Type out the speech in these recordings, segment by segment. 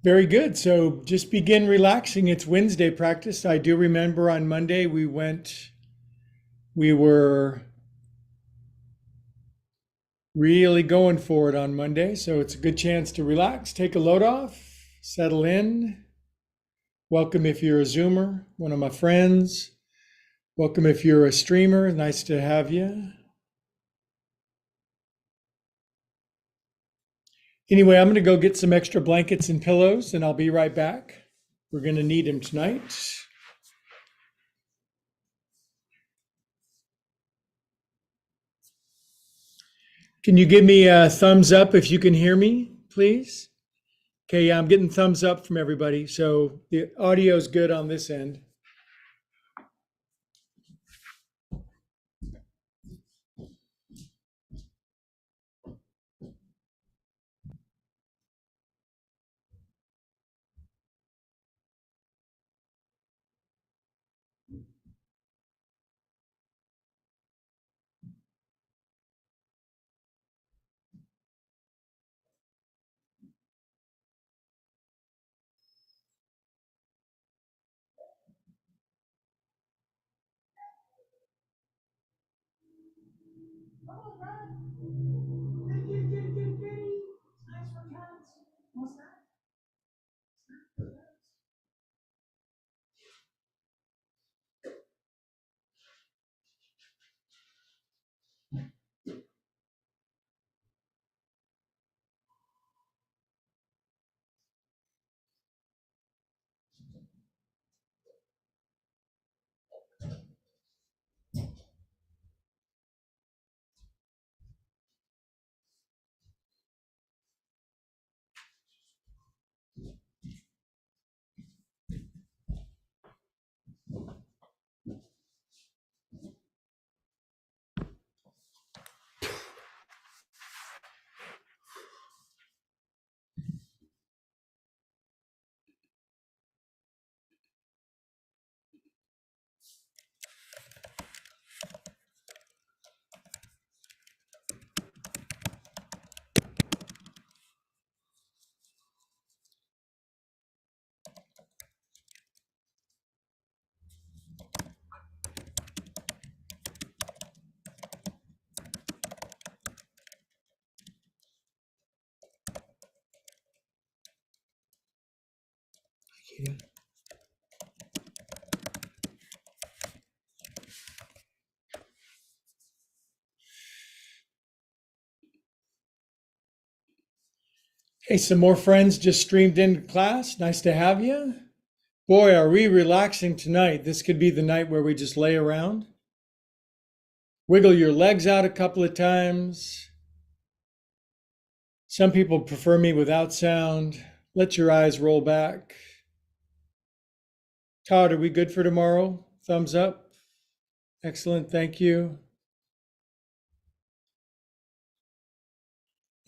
Very good. So just begin relaxing. It's Wednesday practice. I do remember on Monday we were really going for it on Monday. So it's a good chance to relax, take a load off, settle in. Welcome if you're a Zoomer, one of my friends. Welcome if you're a streamer. Nice to have you. Anyway, I'm going to go get some extra blankets and pillows and I'll be right back. We're going to need them tonight. Can you give me a thumbs up if you can hear me, please? Okay, yeah, I'm getting thumbs up from everybody. So the audio is good on this end. Hey, some more friends just streamed into class. Nice to have you. Boy, are we relaxing tonight. This could be the night where we just lay around. Wiggle your legs out a couple of times. Some people prefer me without sound. Let your eyes roll back. Todd, are we good for tomorrow? Thumbs up. Excellent. Thank you.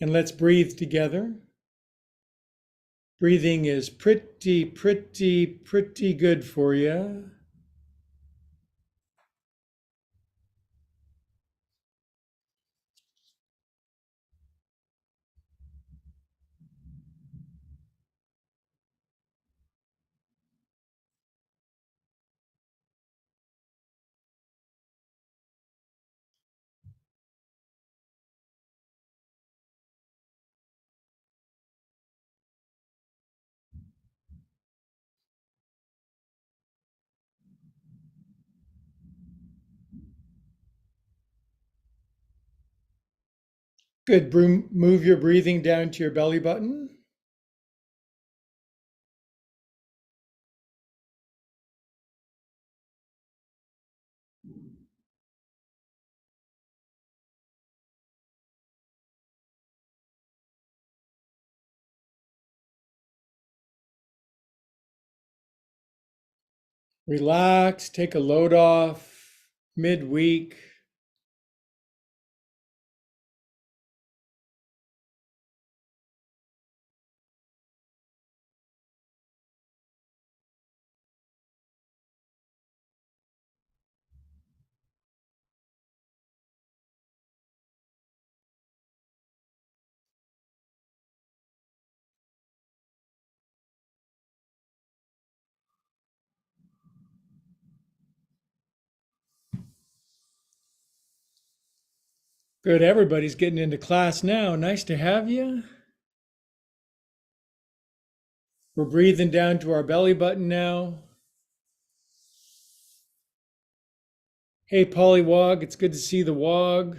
And let's breathe together. Breathing is pretty good for you. Good. Move your breathing down to your belly button. Relax, take a load off midweek. Good. Everybody's getting into class now. Nice to have you. We're breathing down to our belly button now. Hey, Pollywog, it's good to see the wog.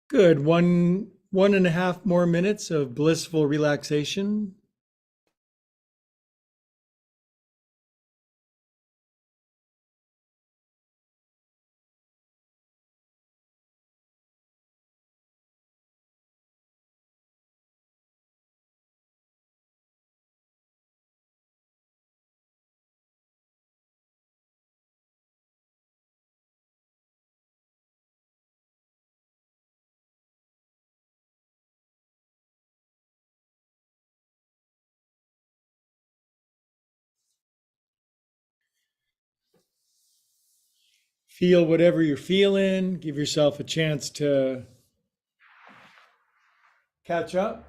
Good. One and a half more minutes of blissful relaxation. Feel whatever you're feeling. Give yourself a chance to catch up.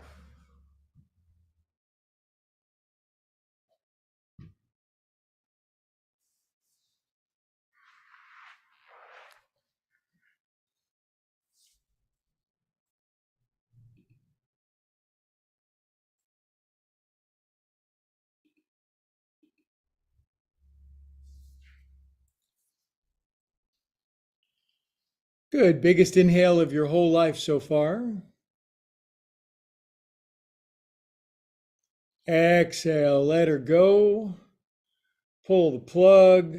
Good. Biggest inhale of your whole life so far. Exhale, let her go. Pull the plug.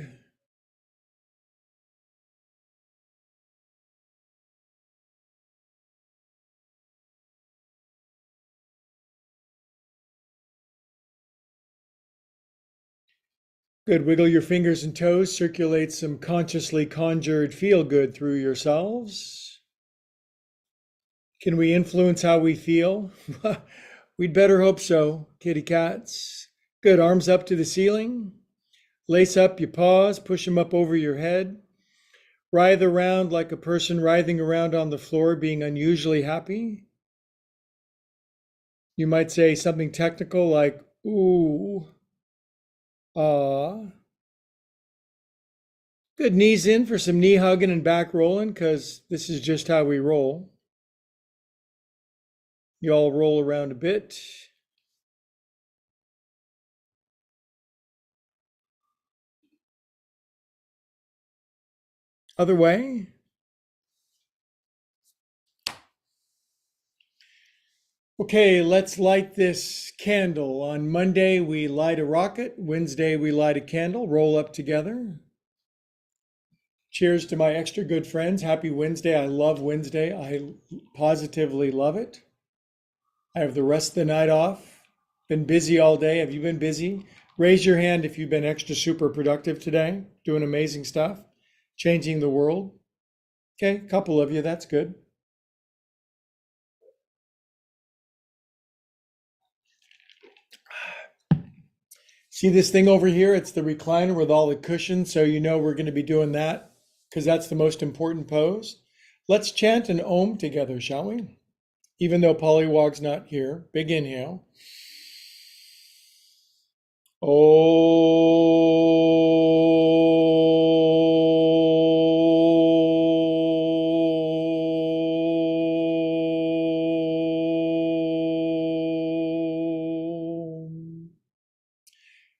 Good. Wiggle your fingers and toes. Circulate some consciously conjured feel good through yourselves. Can we influence how we feel? We'd better hope so, kitty cats. Good. Arms up to the ceiling. Lace up your paws. Push them up over your head. Writhe around like a person writhing around on the floor, being unusually happy. You might say something technical like, ooh, ah. Good. Knees in for some knee hugging and back rolling, because this is just how we roll. You all roll around a bit. Other way. Okay, let's light this candle. On Monday, we light a rocket. Wednesday, we light a candle. Roll up together. Cheers to my extra good friends. Happy Wednesday. I love Wednesday. I positively love it. I have the rest of the night off. Been busy all day. Have you been busy? Raise your hand if you've been extra super productive today, doing amazing stuff, changing the world. Okay, a couple of you. That's good. See this thing over here? It's the recliner with all the cushions, so you know we're going to be doing that because that's the most important pose. Let's chant an Om together, shall we? Even though Pollywog's not here. Big inhale. Om.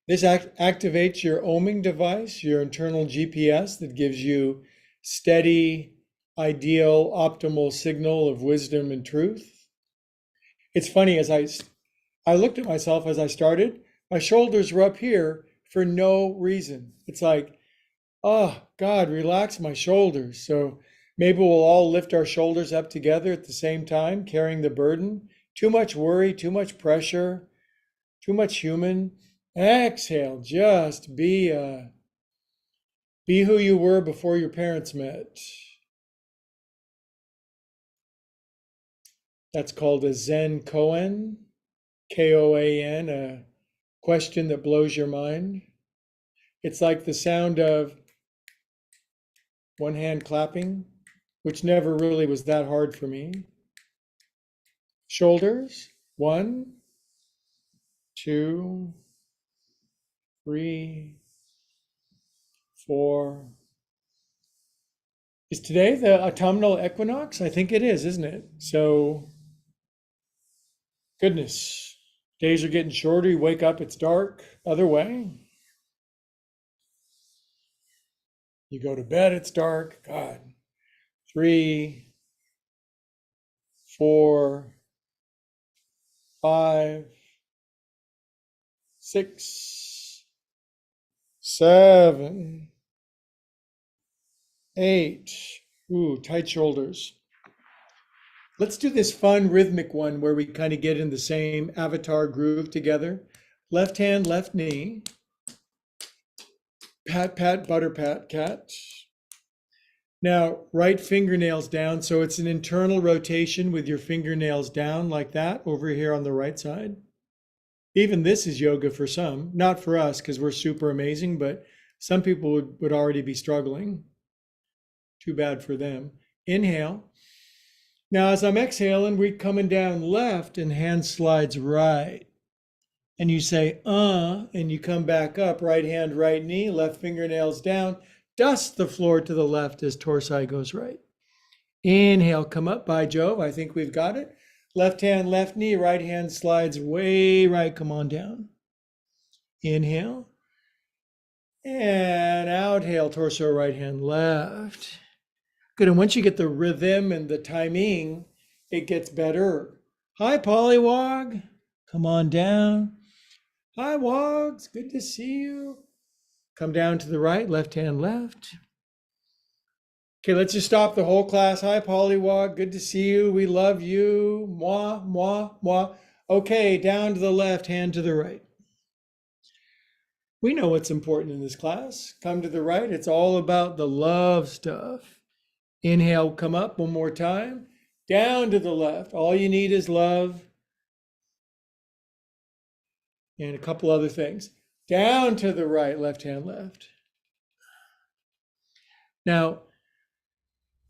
This activates your ohming device, your internal GPS that gives you steady, ideal, optimal signal of wisdom and truth. It's funny, I looked at myself as I started, my shoulders were up here for no reason. It's like, oh, God, relax my shoulders. So maybe we'll all lift our shoulders up together at the same time, carrying the burden. Too much worry, too much pressure, too much human. Exhale, just be who you were before your parents met. That's called a Zen koan, Koan, a question that blows your mind. It's like the sound of one hand clapping, which never really was that hard for me. Shoulders, 1, 2, 3, 4. Is today the autumnal equinox? I think it is, isn't it? So, goodness, days are getting shorter. You wake up, it's dark. Other way, you go to bed, it's dark. God. 3, 4, 5, 6, 7, 8. Ooh, tight shoulders. Let's do this fun rhythmic one where we kind of get in the same avatar groove together. Left hand, left knee. Pat, pat, butter, pat, cat. Now, right fingernails down. So it's an internal rotation with your fingernails down like that over here on the right side. Even this is yoga for some, not for us because we're super amazing, but some people would already be struggling. Too bad for them. Inhale. Now, as I'm exhaling, we're coming down left and hand slides right. And you say, and you come back up, right hand, right knee, left fingernails down, dust the floor to the left as torsi goes right. Inhale, come up, by Jove, I think we've got it. Left hand, left knee, right hand slides way right, come on down. Inhale. And outhale, torso, right hand, left. Good, and once you get the rhythm and the timing, it gets better. Hi, Pollywog. Come on down. Hi, Wogs. Good to see you. Come down to the right, left hand left. Okay, let's just stop the whole class. Hi, Pollywog. Good to see you. We love you. Moi, moi, moi. Okay, down to the left, hand to the right. We know what's important in this class. Come to the right. It's all about the love stuff. Inhale, come up one more time. Down to the left. All you need is love and a couple other things. Down to the right, left hand left. Now,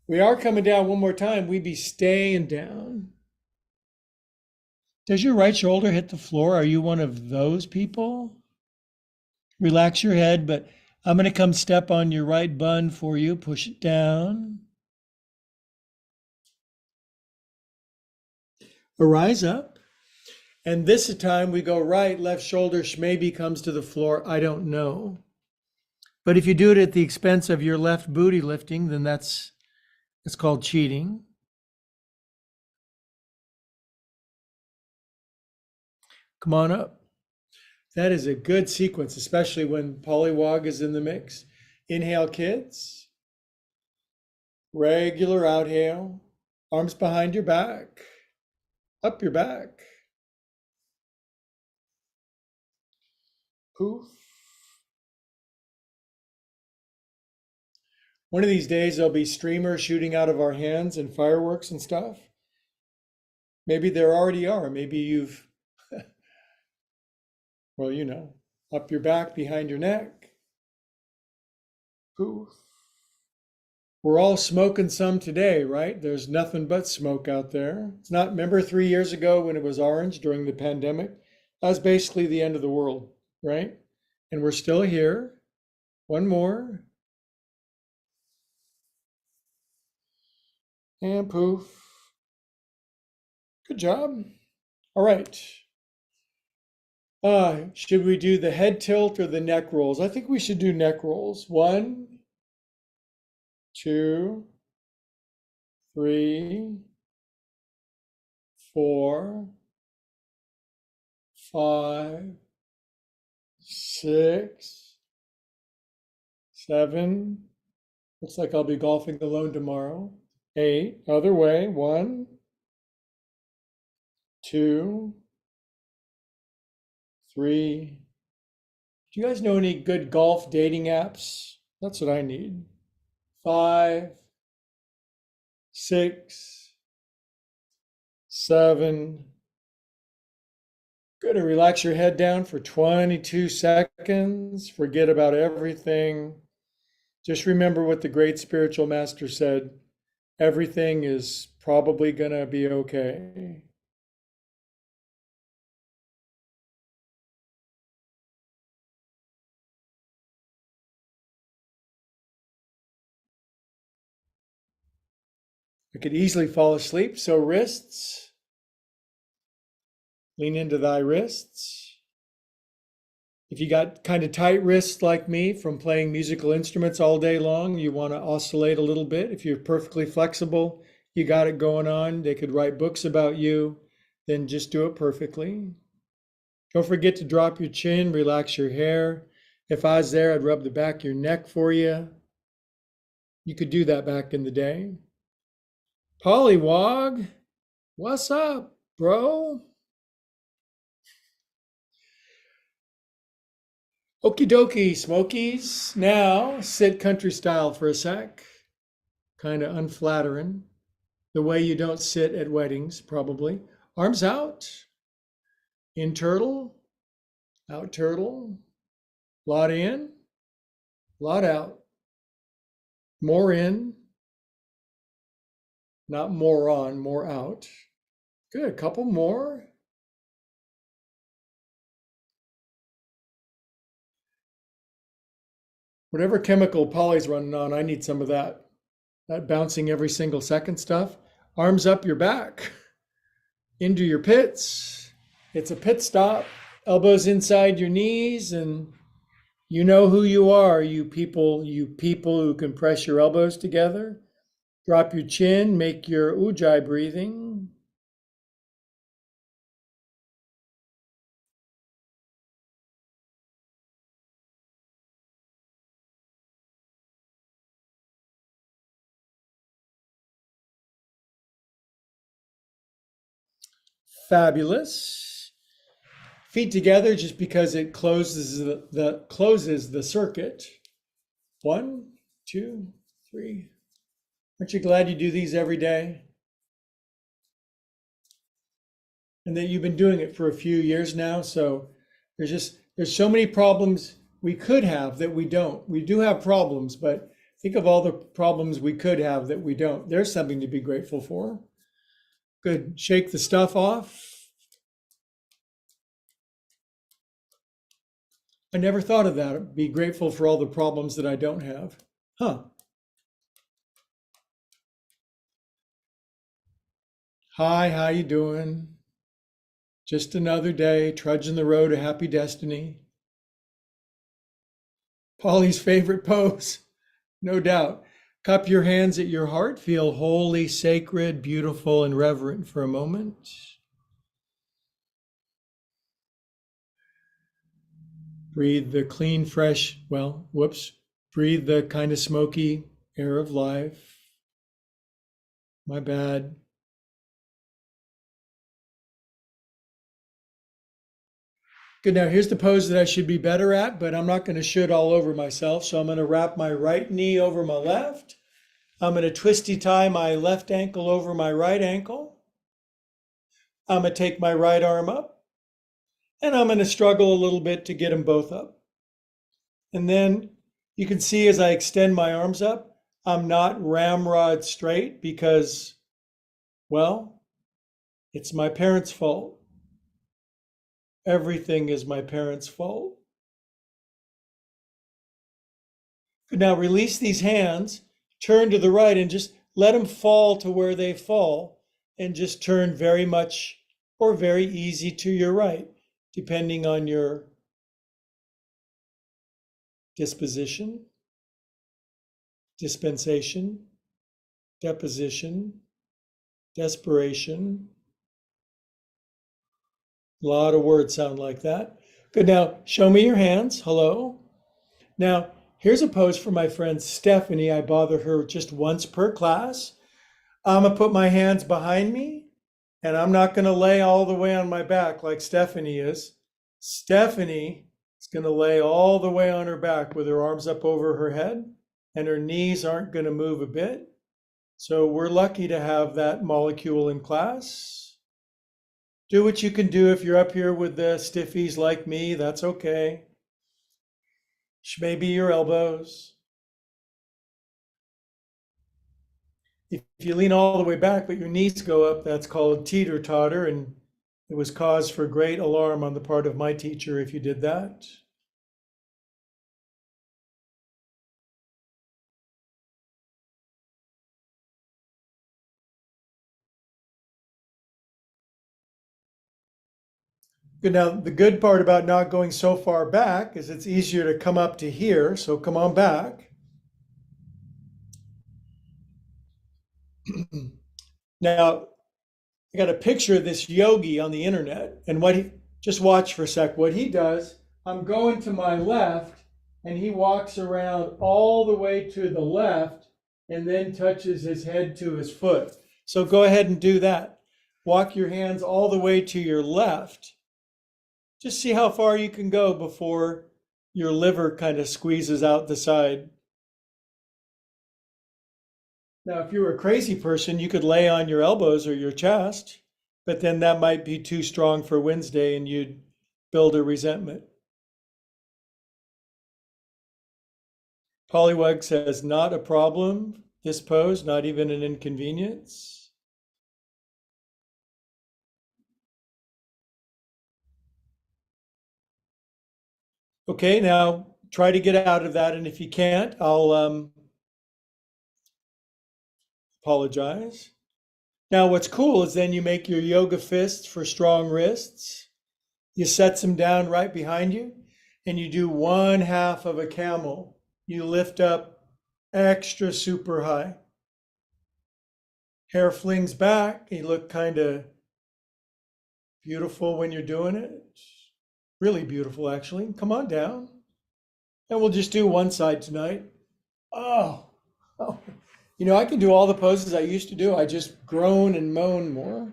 we are coming down one more time. We be staying down. Does your right shoulder hit the floor? Are you one of those people? Relax your head, but I'm going to come step on your right bun for you. Push it down. Arise up. And this time we go right, left shoulder maybe comes to the floor. I don't know. But if you do it at the expense of your left booty lifting, then it's called cheating. Come on up. That is a good sequence, especially when Pollywog is in the mix. Inhale, kids. Regular outhale. Arms behind your back. Up your back. Poof. One of these days, there'll be streamers shooting out of our hands and fireworks and stuff. Maybe there already are. Maybe you've, well, up your back, behind your neck. Poof. We're all smoking some today, right? There's nothing but smoke out there. It's not, remember 3 years ago when it was orange during the pandemic? That was basically the end of the world, right? And we're still here. One more. And poof. Good job. All right. Should we do the head tilt or the neck rolls? I think we should do neck rolls. 1, 2, 3, 4, 5, 6, 7. Looks like I'll be golfing alone tomorrow. 8. Other way. 1, 2, 3. Do you guys know any good golf dating apps? That's what I need. 5, 6, 7. Good. And relax your head down for 22 seconds. Forget about everything. Just remember what the great spiritual master said. Everything is probably going to be okay. I could easily fall asleep. So wrists, lean into thy wrists. If you got kind of tight wrists like me from playing musical instruments all day long, you want to oscillate a little bit. If you're perfectly flexible, you got it going on. They could write books about you, then just do it perfectly. Don't forget to drop your chin, relax your hair. If I was there, I'd rub the back of your neck for you. You could do that back in the day. Pollywog, what's up, bro? Okie dokie, Smokies. Now sit country style for a sec. Kind of unflattering. The way you don't sit at weddings, probably. Arms out. In turtle. Out turtle. Lot in. Lot out. More in. Not more on, more out. Good. A couple more. Whatever chemical Polly's running on, I need some of that. That bouncing every single second stuff. Arms up your back, into your pits. It's a pit stop. Elbows inside your knees, and you know who you are, you people who can press your elbows together. Drop your chin, make your ujjayi breathing. Fabulous. Feet together just because it closes the circuit. 1, 2, 3. Aren't you glad you do these every day? And that you've been doing it for a few years now. So there's so many problems we could have that we don't. We do have problems, but think of all the problems we could have that we don't. There's something to be grateful for. Good. Shake the stuff off. I never thought of that. Be grateful for all the problems that I don't have. Huh. Hi, how you doing? Just another day, trudging the road to happy destiny. Polly's favorite pose, no doubt. Cup your hands at your heart. Feel holy, sacred, beautiful, and reverent for a moment. Breathe the clean, fresh, breathe the kind of smoky air of life. My bad. Good, now here's the pose that I should be better at, but I'm not going to should all over myself. So I'm going to wrap my right knee over my left. I'm going to twisty tie my left ankle over my right ankle. I'm going to take my right arm up. And I'm going to struggle a little bit to get them both up. And then you can see as I extend my arms up, I'm not ramrod straight because, well, it's my parents' fault. Everything is my parents' fault. Now release these hands, turn to the right and just let them fall to where they fall and just turn very much or very easy to your right. depending on your disposition, dispensation, deposition, desperation. A lot of words sound like that. Good. Now, show me your hands. Hello. Now, here's a pose for my friend Stephanie. I bother her just once per class. I'm going to put my hands behind me, and I'm not going to lay all the way on my back like Stephanie is. Stephanie is going to lay all the way on her back with her arms up over her head, and her knees aren't going to move a bit. So we're lucky to have that molecule in class. Do what you can do if you're up here with the stiffies like me, that's okay. Maybe your elbows. If you lean all the way back, but your knees go up, that's called teeter-totter, and it was cause for great alarm on the part of my teacher if you did that. Good. Now, the good part about not going so far back is it's easier to come up to here, so come on back. Now, I got a picture of this yogi on the internet, and just watch for a sec. What he does, I'm going to my left, and he walks around all the way to the left and then touches his head to his foot. So go ahead and do that. Walk your hands all the way to your left. Just see how far you can go before your liver kind of squeezes out the side. Now, if you were a crazy person, you could lay on your elbows or your chest, but then that might be too strong for Wednesday and you'd build a resentment. Pollywug says, not a problem, this pose, not even an inconvenience. Okay, now try to get out of that, and if you can't, I'll apologize. Now, what's cool is then you make your yoga fists for strong wrists. You set them down right behind you, and you do 1/2 of a camel. You lift up extra super high. Hair flings back. You look kind of beautiful when you're doing it. Really beautiful, actually. Come on down. And we'll just do one side tonight. Oh, oh. I can do all the poses I used to do. I just groan and moan more.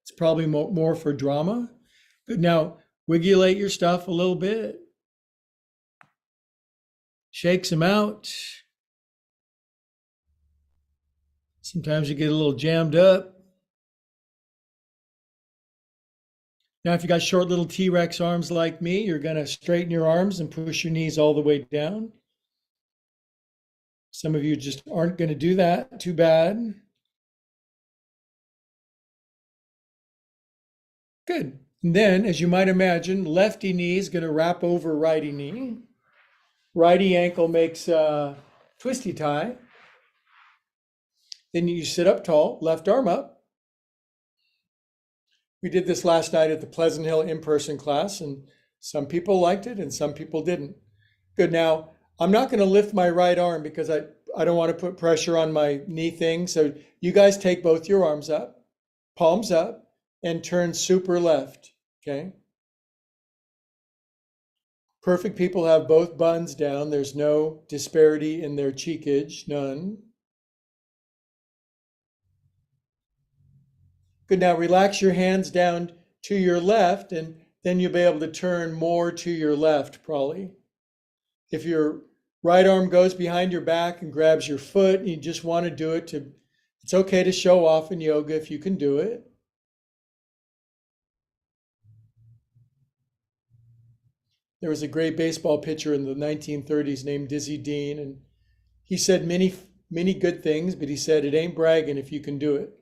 It's probably more for drama. Good. Now, wigulate your stuff a little bit. Shake some out. Sometimes you get a little jammed up. Now, if you got short little T-Rex arms like me, you're going to straighten your arms and push your knees all the way down. Some of you just aren't going to do that. Too bad. Good. And then, as you might imagine, lefty knee is going to wrap over righty knee. Righty ankle makes a twisty tie. Then you sit up tall, left arm up. We did this last night at the Pleasant Hill in-person class, and some people liked it and some people didn't. Good. Now, I'm not going to lift my right arm because I don't want to put pressure on my knee thing. So you guys take both your arms up, palms up, and turn super left, okay? Perfect people have both buns down. There's no disparity in their cheekage, none. Good. Now relax your hands down to your left, and then you'll be able to turn more to your left, probably. If your right arm goes behind your back and grabs your foot, and you just want to do it it's okay to show off in yoga if you can do it. There was a great baseball pitcher in the 1930s named Dizzy Dean, and he said many, many good things, but he said it ain't bragging if you can do it.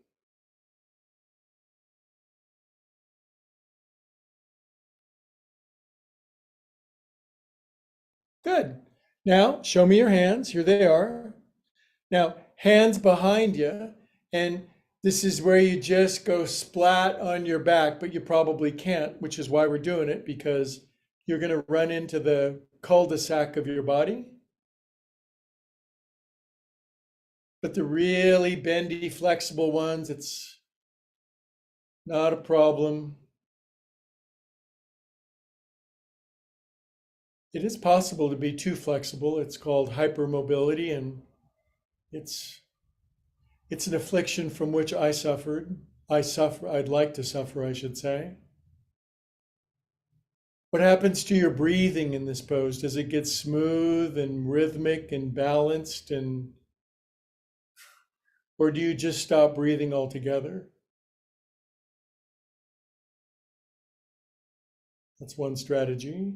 Good. Now, show me your hands. Here they are. Now, hands behind you, and This is where you just go splat on your back, but you probably can't, which is why we're doing it, because you're going to run into the cul-de-sac of your body. But the really bendy, flexible ones, it's not a problem. It is possible to be too flexible. It's called hypermobility, and it's it's an affliction from which I suffered. I suffer, I'd like to suffer, I should say. What happens to your breathing in this pose? Does it get smooth and rhythmic and balanced, and or do you just stop breathing altogether? That's one strategy.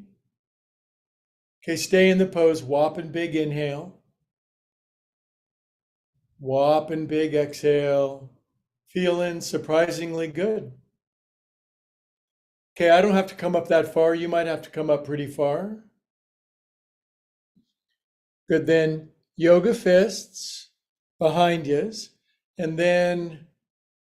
Okay, stay in the pose. Whopping big inhale. Whopping big exhale. Feeling surprisingly good. Okay, I don't have to come up that far. You might have to come up pretty far. Good, then yoga fists behind yous. And then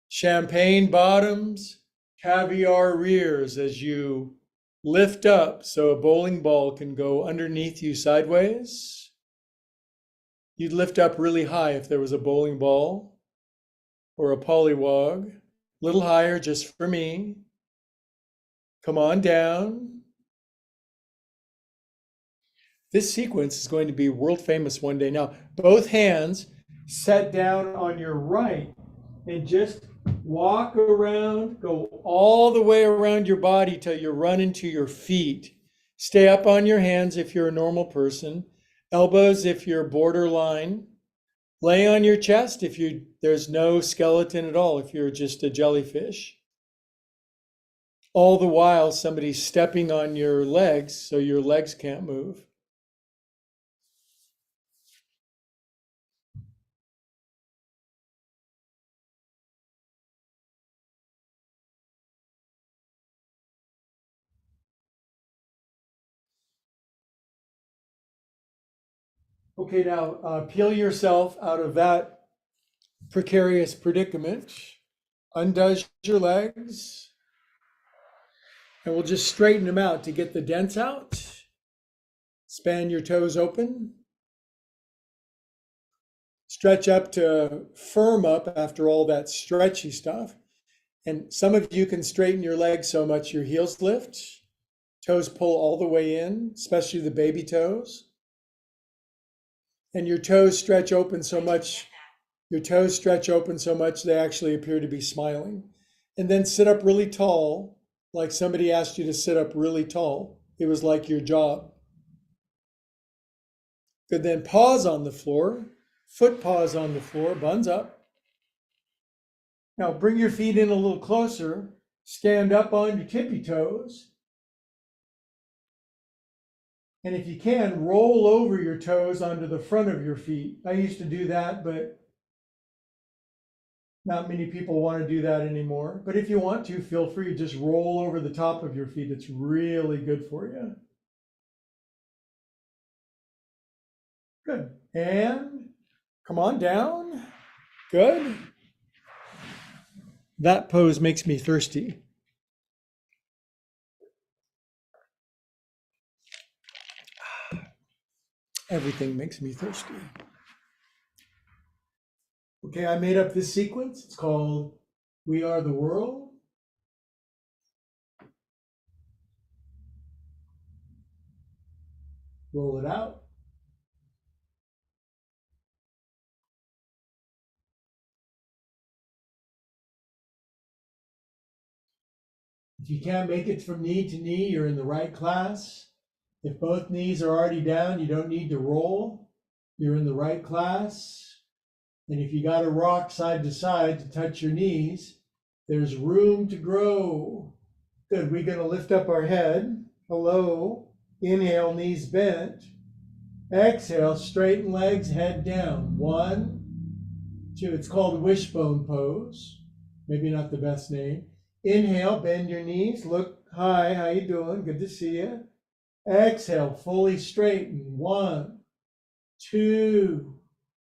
champagne bottoms, caviar rears as you lift up so a bowling ball can go underneath you sideways. You'd lift up really high if there was a bowling ball or a pollywog. A little higher just for me. Come on down. This sequence is going to be world famous one day. Now, both hands set down on your right and just walk around, go all the way around your body till you run into your feet. Stay up on your hands if you're a normal person, elbows if you're borderline. Lay on your chest if there's no skeleton at all, if you're just a jellyfish. All the while, somebody's stepping on your legs so your legs can't move. Okay, now peel yourself out of that precarious predicament. Undoes your legs. And we'll just straighten them out to get the dents out. Span your toes open. Stretch up to firm up after all that stretchy stuff. And some of you can straighten your legs so much your heels lift. Toes pull all the way in, especially the baby toes. And your toes stretch open so much, they actually appear to be smiling. And then sit up really tall, like somebody asked you to sit up really tall. It was like your job. Good, then pause on the floor, foot paws on the floor, buns up. Now bring your feet in a little closer, stand up on your tippy toes. And if you can, roll over your toes onto the front of your feet. I used to do that, but not many people want to do that anymore. But if you want to, feel free to just roll over the top of your feet. It's really good for you. Good. And come on down. Good. That pose makes me thirsty. Everything makes me thirsty. Okay, I made up this sequence. It's called We Are the World. Roll it out. If you can't make it from knee to knee, you're in the right class. If both knees are already down, you don't need to roll. You're in the right class. And if you got to rock side to side to touch your knees, there's room to grow. Good. We're going to lift up our head. Hello. Inhale, knees bent. Exhale, straighten legs, head down. 1, 2. It's called wishbone pose. Maybe not the best name. Inhale, bend your knees. Look, hi, how you doing? Good to see you. Exhale, fully straighten. 1, 2,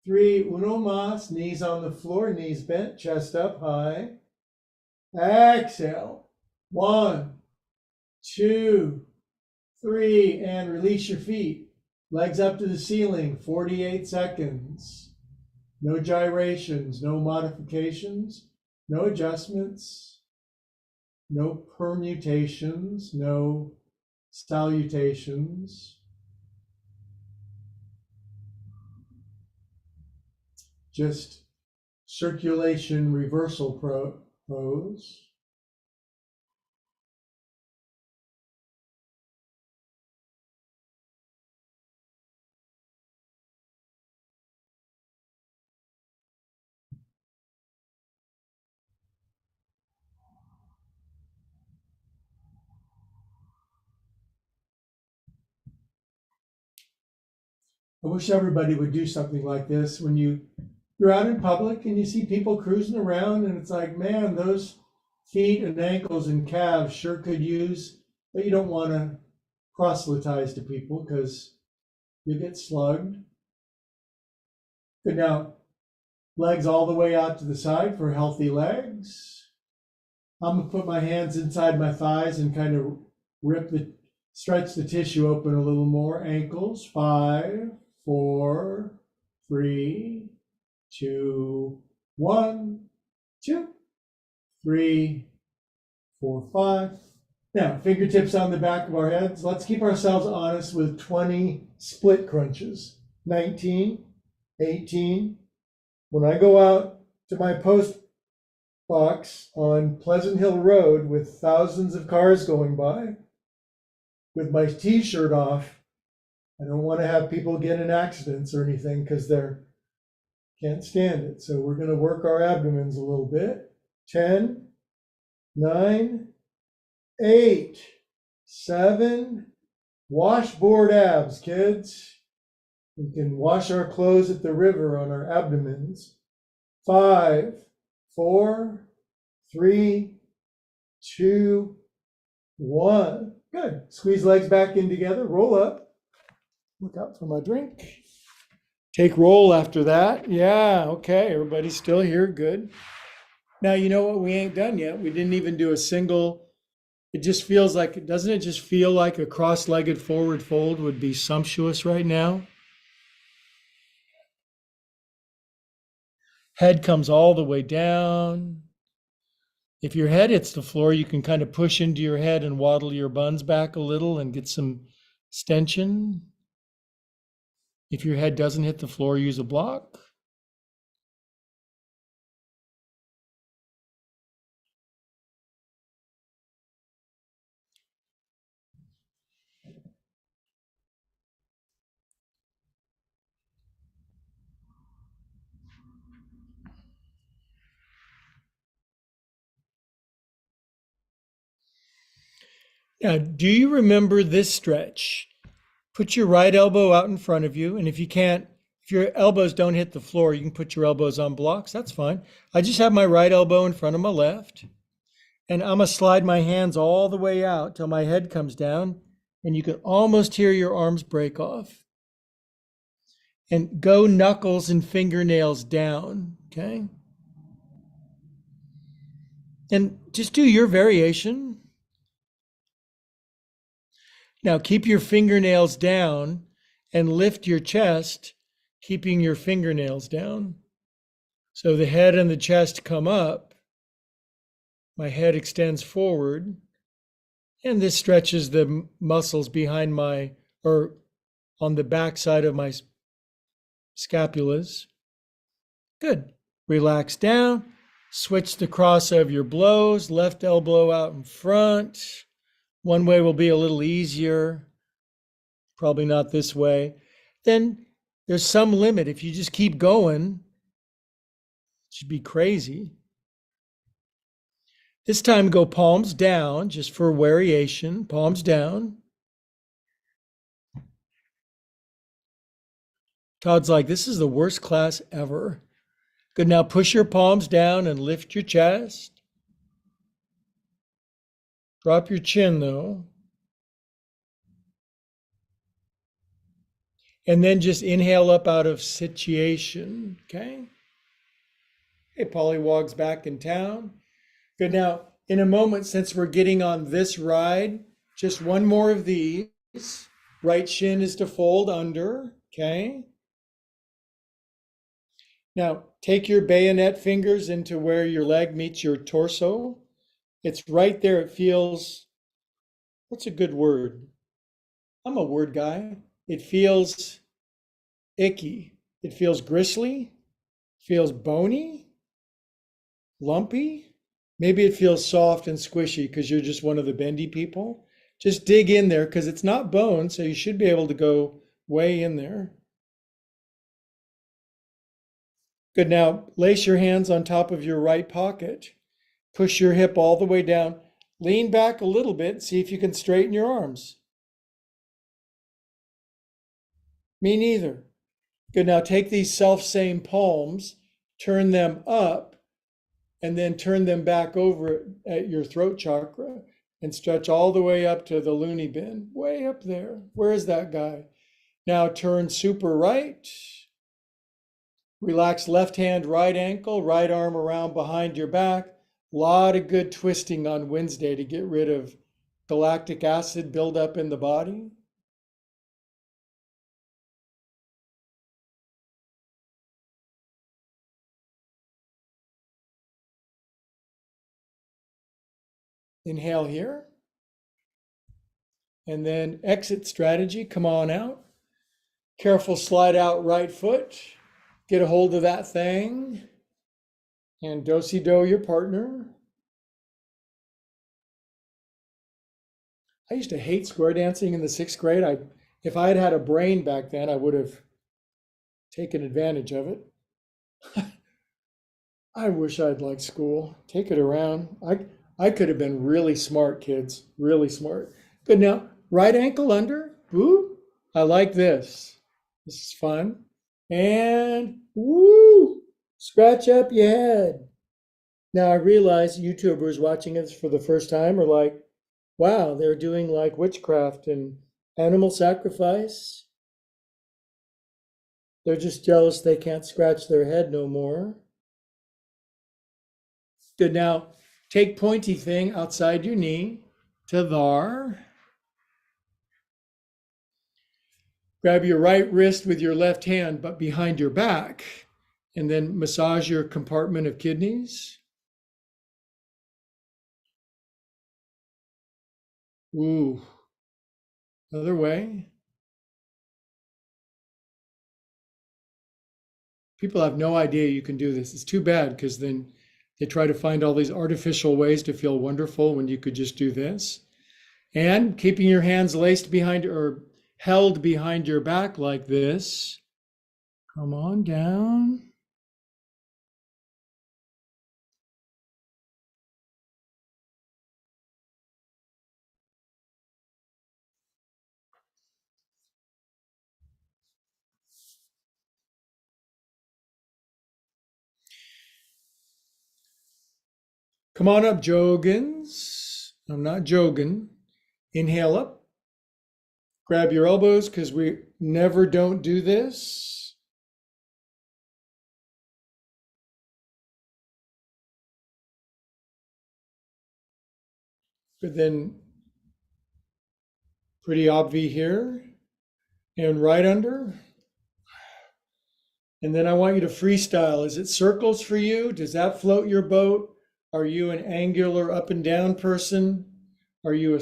3, uno más, knees on the floor, knees bent, chest up high. Exhale. 1, 2, 3, and release your feet. Legs up to the ceiling, 48 seconds. No gyrations, no modifications, no adjustments, no permutations, no salutations. Just circulation reversal pose. I wish everybody would do something like this when you're out in public and you see people cruising around and it's like, man, those feet and ankles and calves sure could use, but you don't want to proselytize to people because you get slugged. Good, now legs all the way out to the side for healthy legs. I'm gonna put my hands inside my thighs and kind of stretch the tissue open a little more. Ankles, 5, 4, 3, 2, 1, 2, 3, 4, 5. Now, fingertips on the back of our heads. Let's keep ourselves honest with 20 split crunches. 19, 18. When I go out to my post box on Pleasant Hill Road with thousands of cars going by, with my t-shirt off, I don't want to have people get in accidents or anything because they can't stand it. So we're going to work our abdomens a little bit. 10, 9, 8, 7, washboard abs, kids. We can wash our clothes at the river on our abdomens. 5, 4, 3, 2, 1. Good. Squeeze legs back in together. Roll up. Look out for my drink. Take roll after that. Yeah, okay. Everybody's still here. Good. Now, you know what? We ain't done yet. We didn't even do a single. It just feels like, doesn't it just feel like a cross-legged forward fold would be sumptuous right now? Head comes all the way down. If your head hits the floor, you can kind of push into your head and waddle your buns back a little and get some extension. If your head doesn't hit the floor, use a block. Now, do you remember this stretch? Put your right elbow out in front of you, and if your elbows don't hit the floor, you can put your elbows on blocks. That's fine. I just have my right elbow in front of my left, and I'm gonna slide my hands all the way out till my head comes down, and you can almost hear your arms break off. And go knuckles and fingernails down, okay? And just do your variation. Now keep your fingernails down and lift your chest, keeping your fingernails down. So the head and the chest come up. My head extends forward. And this stretches the muscles behind or on the back side of my scapulas. Good. Relax down. Switch the cross of your blows. Left elbow out in front. One way will be a little easier. Probably not this way. Then there's some limit. If you just keep going, it should be crazy. This time go palms down, just for variation. Palms down. Todd's like, this is the worst class ever. Good, now push your palms down and lift your chest. Drop your chin though. And then just inhale up out of situation. Okay. Hey, Pollywog's back in town. Good. Now, in a moment, since we're getting on this ride, just one more of these. Right shin is to fold under. Okay. Now, take your bayonet fingers into where your leg meets your torso. It's right there. It feels, what's a good word? I'm a word guy. It feels icky. It feels gristly, feels bony, lumpy. Maybe it feels soft and squishy because you're just one of the bendy people. Just dig in there because it's not bone, so you should be able to go way in there. Good. Now, lace your hands on top of your right pocket. Push your hip all the way down. Lean back a little bit. See if you can straighten your arms. Me neither. Good. Now take these self-same palms, turn them up, and then turn them back over at your throat chakra and stretch all the way up to the loony bin, way up there. Where is that guy? Now turn super right. Relax left hand, right ankle, right arm around behind your back. A lot of good twisting on Wednesday to get rid of galactic acid buildup in the body. Inhale here. And then exit strategy. Come on out. Careful slide out right foot. Get a hold of that thing. And do-si-do your partner. I used to hate square dancing in the 6th grade. If I had had a brain back then, I would have taken advantage of it. I wish I'd liked school. Take it around. I could have been really smart, kids. Really smart. Good. Now, right ankle under. Woo. I like this. This is fun. And woo. Scratch up your head. Now I realize YouTubers watching this for the first time are like, wow, they're doing like witchcraft and animal sacrifice. They're just jealous they can't scratch their head no more. Good. Now take pointy thing outside your knee to thar. Grab your right wrist with your left hand, but behind your back, and then massage your compartment of kidneys. Ooh. Other way. People have no idea you can do this. It's too bad because then they try to find all these artificial ways to feel wonderful when you could just do this. And keeping your hands laced behind or held behind your back like this. Come on down. Come on up, Jogans. I'm not jogging. Inhale up. Grab your elbows because we never don't do this. But then pretty obvi here. And right under. And then I want you to freestyle. Is it circles for you? Does that float your boat? Are you an angular up and down person? Are you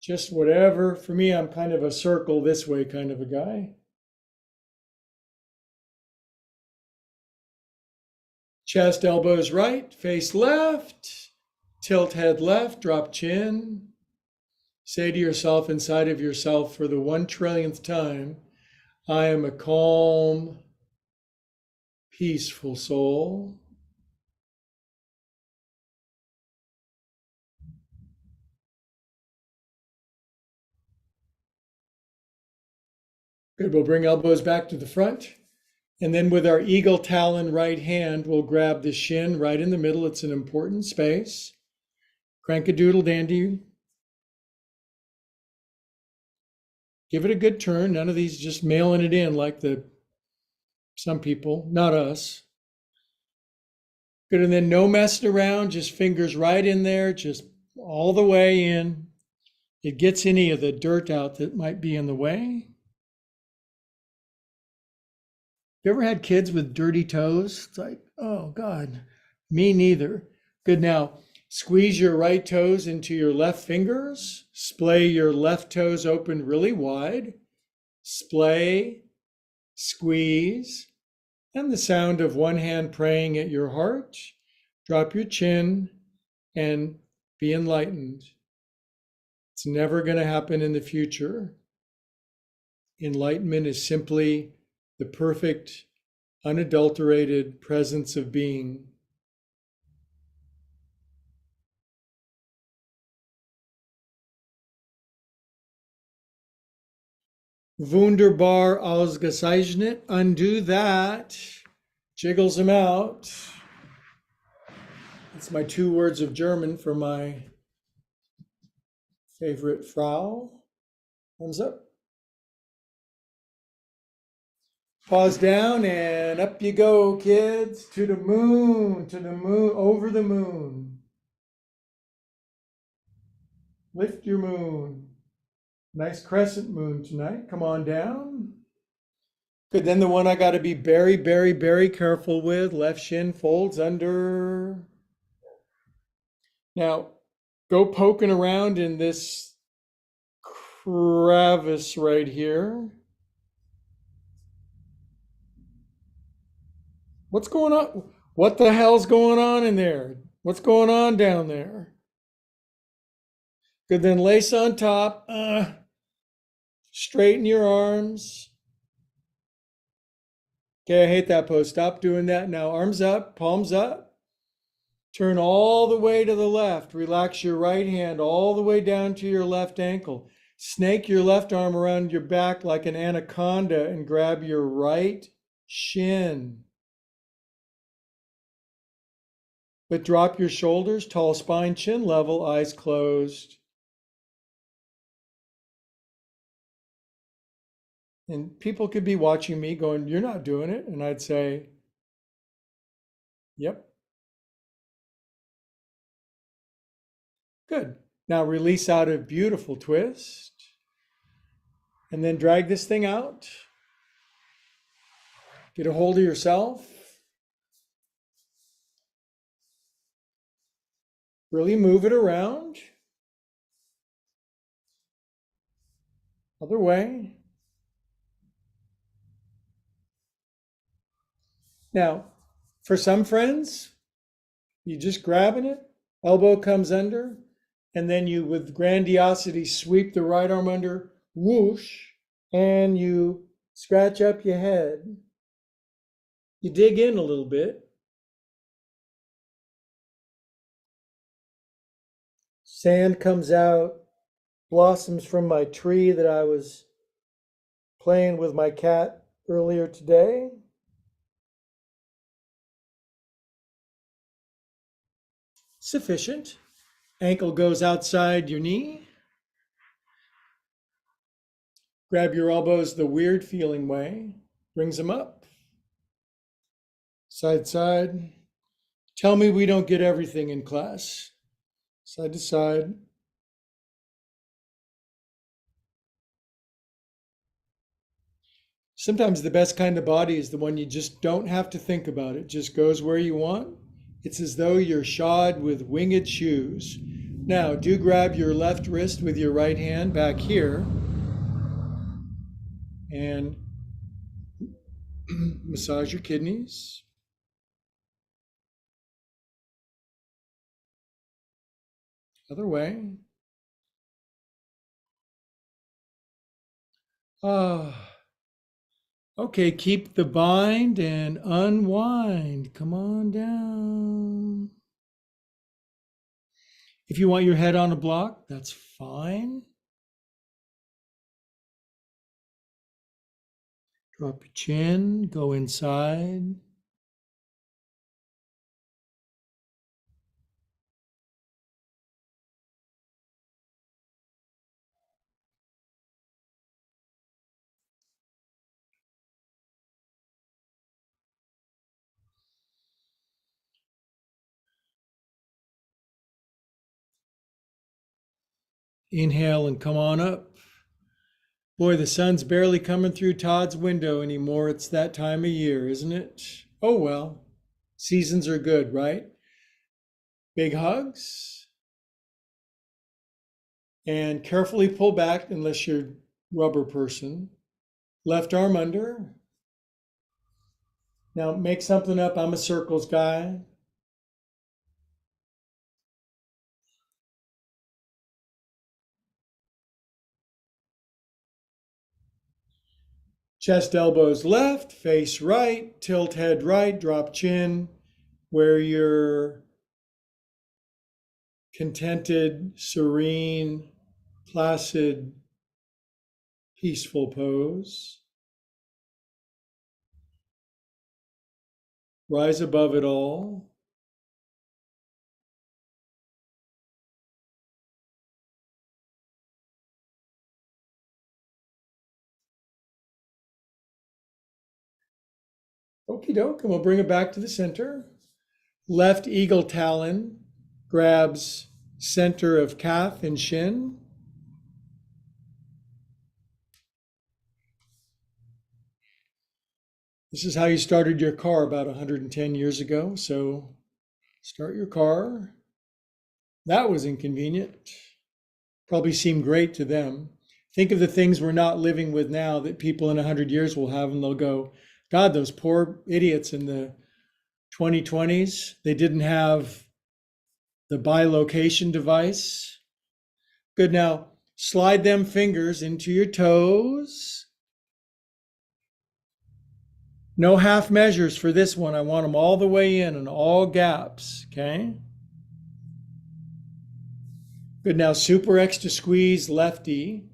just whatever? For me, I'm kind of a circle this way kind of a guy. Chest, elbows right, face left, tilt head left, drop chin. Say to yourself inside of yourself for the 1 trillionth time, I am a calm, peaceful soul. Good. We'll bring elbows back to the front. And then with our eagle talon right hand, we'll grab the shin right in the middle. It's an important space. Crank a doodle dandy. Give it a good turn. None of these just mailing it in like the some people, not us. Good, and then no messing around, just fingers right in there, just all the way in. It gets any of the dirt out that might be in the way. You ever had kids with dirty toes? It's like, oh God, me neither. Good, now squeeze your right toes into your left fingers. Splay your left toes open really wide. Splay, squeeze, and the sound of one hand praying at your heart. Drop your chin and be enlightened. It's never going to happen in the future. Enlightenment is simply the perfect, unadulterated presence of being. Wunderbar ausgezeichnet. Undo that. Jiggles them out. That's my 2 words of German for my favorite Frau. Thumbs up. Pause down and up you go, kids. To the moon, over the moon. Lift your moon. Nice crescent moon tonight. Come on down. Good. Then the one I got to be very, very, very careful with. Left shin folds under. Now, go poking around in this crevice right here. What's going on? What the hell's going on in there? What's going on down there? Good. Then lace on top. Straighten your arms. Okay, I hate that pose. Stop doing that. Now, arms up, palms up. Turn all the way to the left. Relax your right hand all the way down to your left ankle. Snake your left arm around your back like an anaconda and grab your right shin. But drop your shoulders, tall spine, chin level, eyes closed. And people could be watching me going, "You're not doing it." And I'd say, "Yep." Good. Now release out of beautiful twist. And then drag this thing out. Get a hold of yourself. Really move it around. Other way. Now, for some friends, you just grabbing it, elbow comes under, and then you, with grandiosity, sweep the right arm under, whoosh, and you scratch up your head. You dig in a little bit. Sand comes out, blossoms from my tree that I was playing with my cat earlier today. Sufficient. Ankle goes outside your knee. Grab your elbows the weird feeling way. Brings them up. Side, side. Tell me we don't get everything in class. Side to side. Sometimes the best kind of body is the one you just don't have to think about. It just goes where you want. It's as though you're shod with winged shoes. Now, do grab your left wrist with your right hand back here and massage your kidneys. Other way. Ah. Okay, keep the bind and unwind. Come on down. If you want your head on a block, that's fine. Drop your chin, go inside. Inhale and come on up. Boy, the sun's barely coming through Todd's window anymore. It's that time of year, isn't it? Oh well, seasons are good, right? Big hugs. And carefully pull back unless you're a rubber person. Left arm under. Now make something up. I'm a circles guy. Chest elbows left, face right, tilt head right, drop chin, where you're contented, serene, placid, peaceful pose. Rise above it all. Okie doke, and we'll bring it back to the center. Left eagle talon grabs center of calf and shin. This is how you started your car about 110 years ago. So start your car. That was inconvenient. Probably seemed great to them. Think of the things we're not living with now that people in 100 years will have, and they'll go, God, those poor idiots in the 2020s, they didn't have the bilocation device. Good. Now slide them fingers into your toes. No half measures for this one. I want them all the way in and all gaps. Okay. Good. Now super extra squeeze lefty,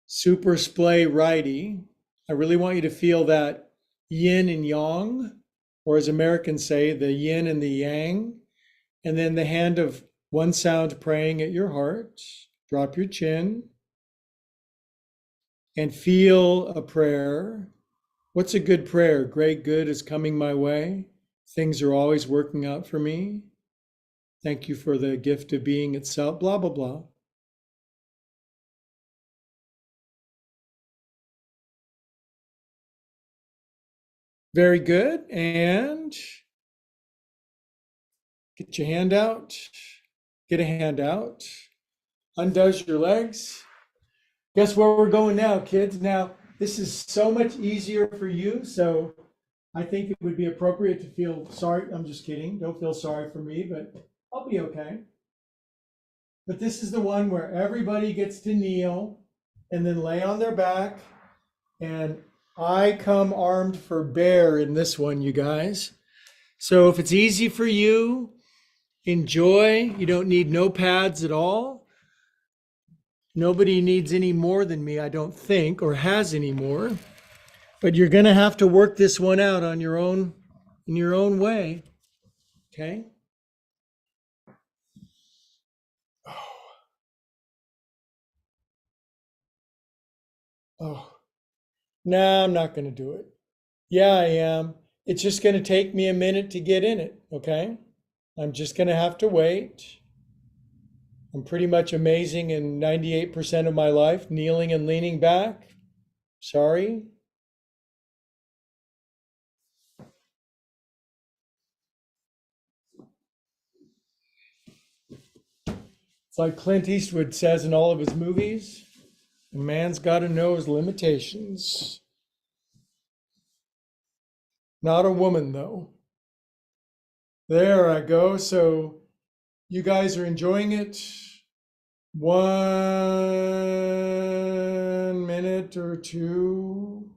super splay righty. I really want you to feel that yin and yang, or as Americans say, the yin and the yang. And then the hand of one sound praying at your heart. Drop your chin and feel a prayer. What's a good prayer? Great good is coming my way. Things are always working out for me. Thank you for the gift of being itself, blah, blah, blah. Very good. And get your hand out. Get a hand out. Undoes your legs. Guess where we're going now, kids? Now, this is so much easier for you. So I think it would be appropriate to feel sorry. I'm just kidding. Don't feel sorry for me, but I'll be okay. But this is the one where everybody gets to kneel and then lay on their back. And I come armed for bear in this one, you guys. So if it's easy for you, enjoy. You don't need no pads at all. Nobody needs any more than me, I don't think, or has any more. But you're going to have to work this one out on your own, in your own way. Okay? Oh, nah, I'm not going to do it. Yeah, I am. It's just going to take me a minute to get in it. Okay? I'm just going to have to wait. I'm pretty much amazing in 98% of my life, kneeling and leaning back. Sorry. It's like Clint Eastwood says in all of his movies, a man's got to know his limitations. Not a woman, though. There I go. So you guys are enjoying it. 1 minute or two.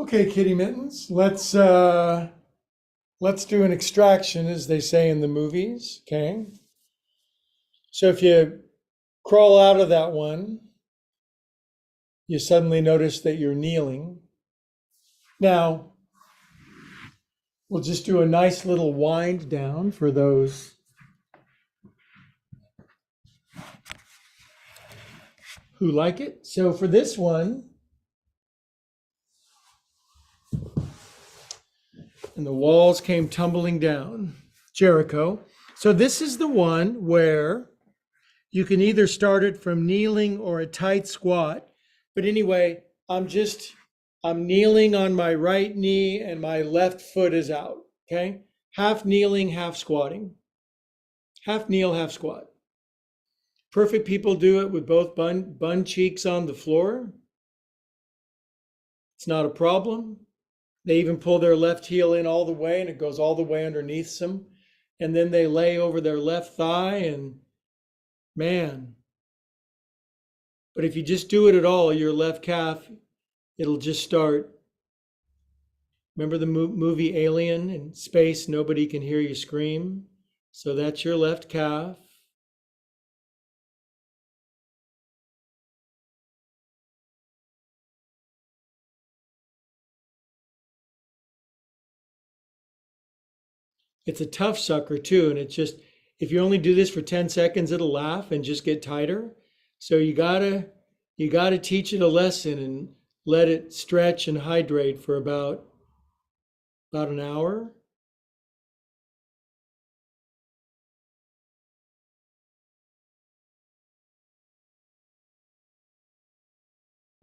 Okay, kitty mittens. Let's do an extraction, as they say in the movies. Okay. So if you crawl out of that one, you suddenly notice that you're kneeling. Now, we'll just do a nice little wind down for those who like it. So for this one, and the walls came tumbling down, Jericho. So this is the one where you can either start it from kneeling or a tight squat. But anyway, I'm kneeling on my right knee and my left foot is out. Okay. Half kneeling, half squatting. Half kneel, half squat. Perfect people do it with both bun cheeks on the floor. It's not a problem. They even pull their left heel in all the way and it goes all the way underneath them. And then they lay over their left thigh and man. But if you just do it at all, your left calf, it'll just start. Remember the movie Alien in space? Nobody can hear you scream. So that's your left calf. It's a tough sucker too. And it's just, if you only do this for 10 seconds, it'll laugh and just get tighter. So you gotta teach it a lesson and let it stretch and hydrate for about an hour.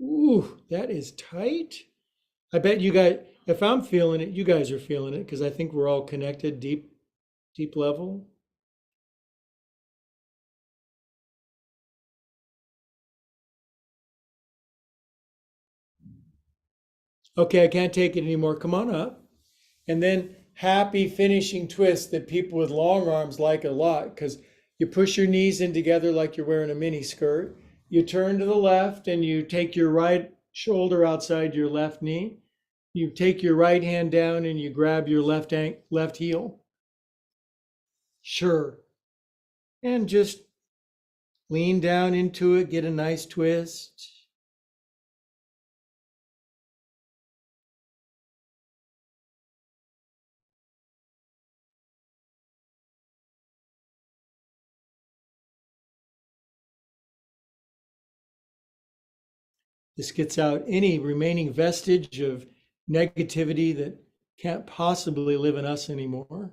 Ooh, that is tight. I bet you guys, if I'm feeling it, you guys are feeling it because I think we're all connected deep, deep level. Okay, I can't take it anymore. Come on up. And then happy finishing twist that people with long arms like a lot because you push your knees in together like you're wearing a mini skirt. You turn to the left and you take your right shoulder outside your left knee. You take your right hand down and you grab your left heel. Sure. And just lean down into it, get a nice twist. This gets out any remaining vestige of negativity that can't possibly live in us anymore.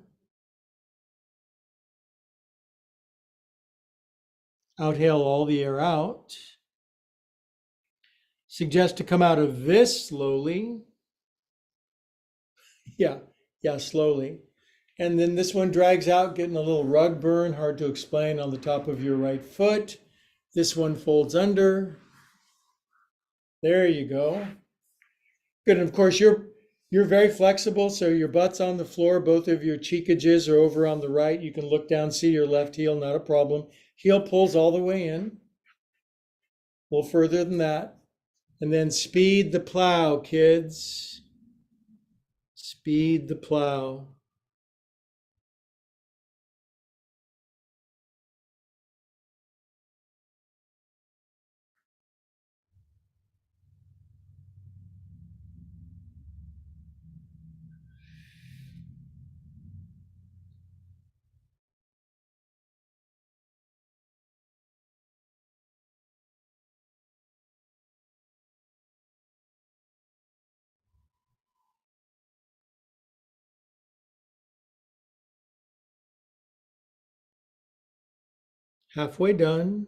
Outhale all the air out. Suggest to come out of this slowly. Yeah, yeah, slowly. And then this one drags out, getting a little rug burn, hard to explain, on the top of your right foot. This one folds under. There you go. Good. And of course, you're very flexible, so your butt's on the floor. Both of your cheekages are over on the right. You can look down, see your left heel, not a problem. Heel pulls all the way in. A little further than that. And then speed the plow, kids. Speed the plow. Halfway done.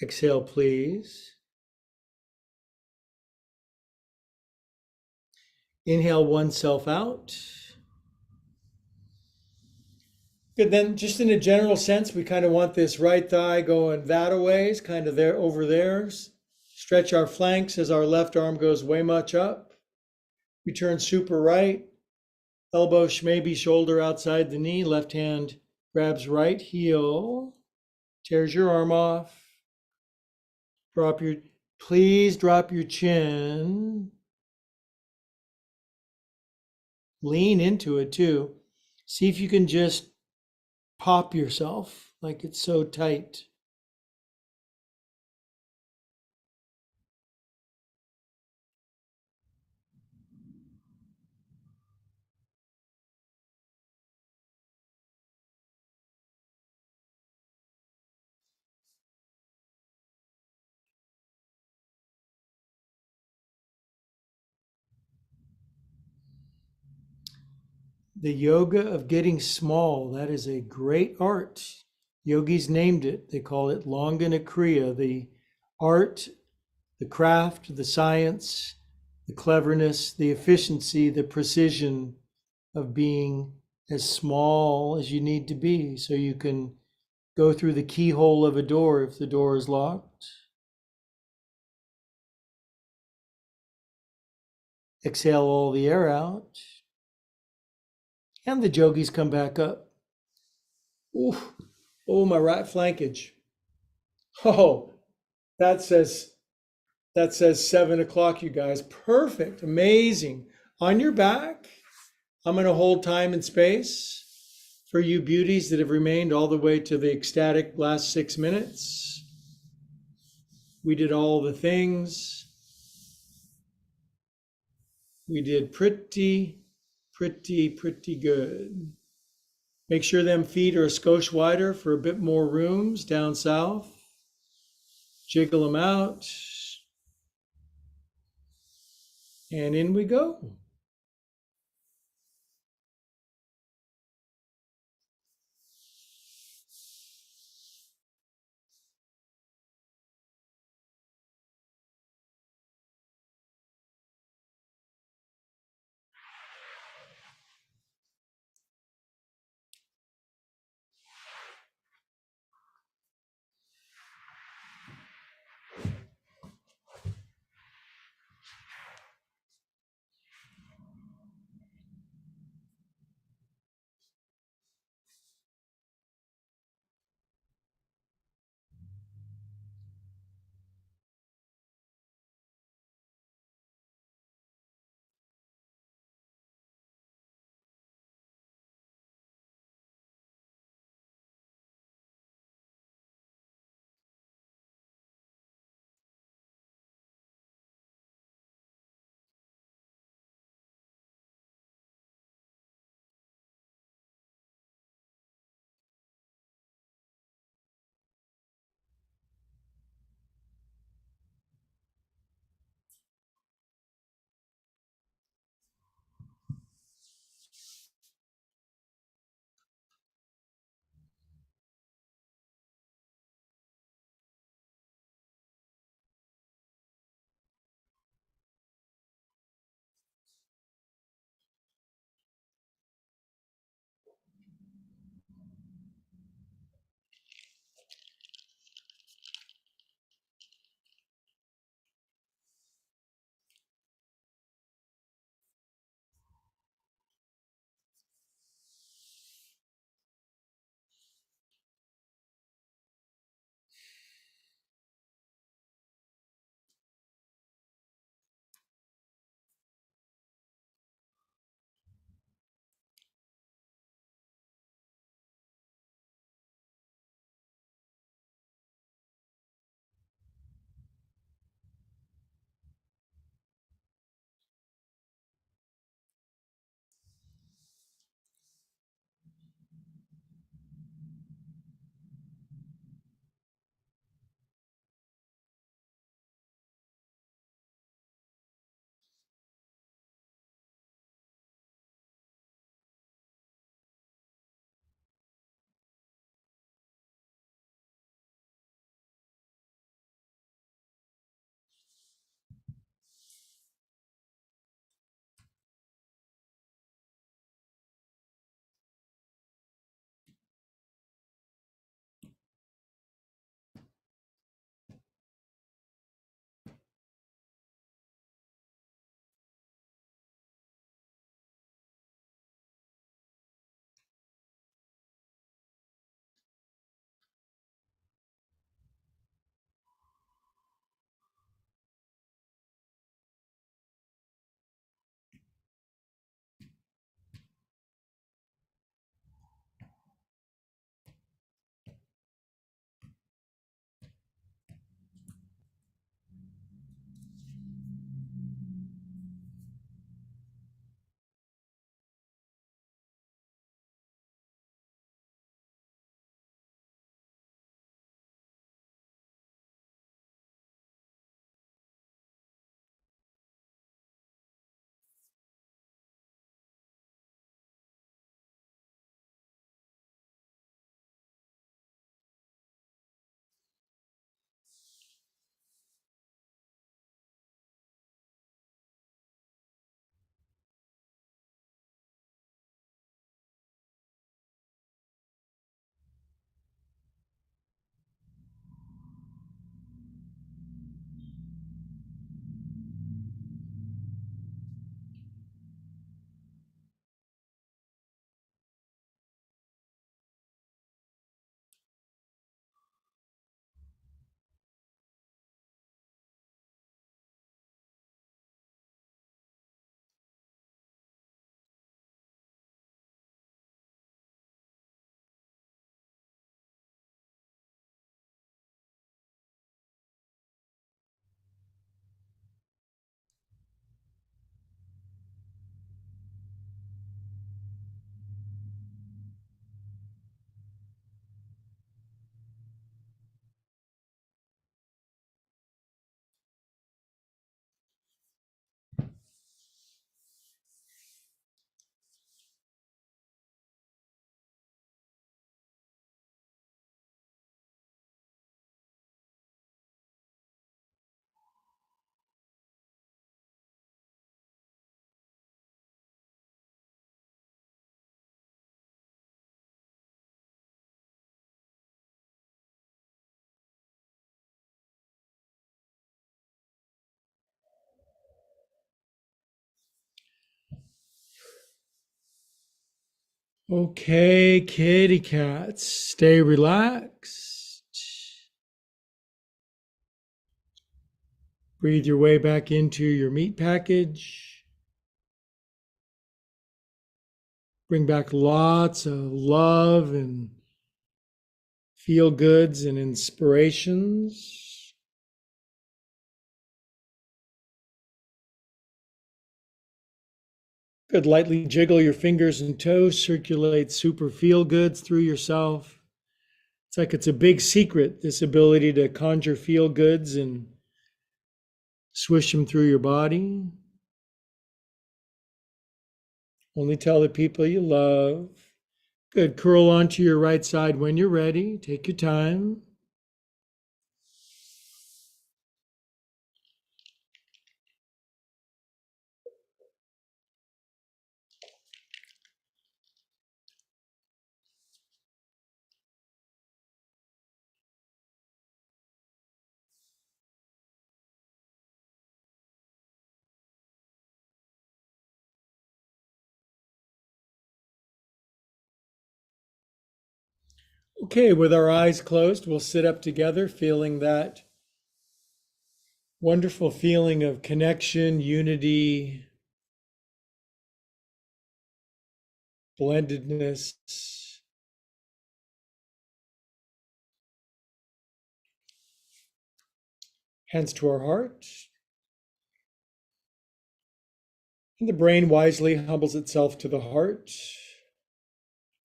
Exhale, please. Inhale oneself out. Good. Then, just in a general sense, we kind of want this right thigh going that a ways, kind of there over there, Stretch our flanks as our left arm goes way much up. We turn super right. Elbow maybe shoulder outside the knee. Left hand grabs right heel. Tears your arm off. Please drop your chin. Lean into it too. See if you can just pop yourself like it's so tight. The yoga of getting small, that is a great art. Yogis named it. They call it Longana Kriya, the art, the craft, the science, the cleverness, the efficiency, the precision of being as small as you need to be so you can go through the keyhole of a door if the door is locked. Exhale all the air out. And the yogis come back up. Ooh, oh, my right flankage. Oh, that says 7 o'clock, you guys. Perfect, amazing. On your back, I'm going to hold time and space for you beauties that have remained all the way to the ecstatic last 6 minutes. We did all the things. We did pretty good. Make sure them feet are a skosh wider for a bit more rooms down south. Jiggle them out. And in we go. Okay, kitty cats, stay relaxed. Breathe your way back into your meat package. Bring back lots of love and feel goods and inspirations. Good. Lightly jiggle your fingers and toes, circulate super feel goods through yourself. It's like it's a big secret, this ability to conjure feel goods and swish them through your body. Only tell the people you love. Good. Curl onto your right side when you're ready. Take your time. Okay, with our eyes closed, we'll sit up together, feeling that wonderful feeling of connection, unity, blendedness. Hands to our heart. And the brain wisely humbles itself to the heart.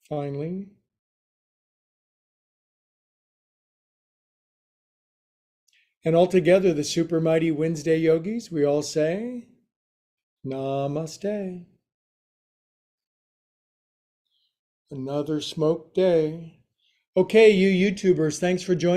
Finally. And all together, the super mighty Wednesday yogis, we all say, Namaste. Another smoke day. Okay, you YouTubers, thanks for joining.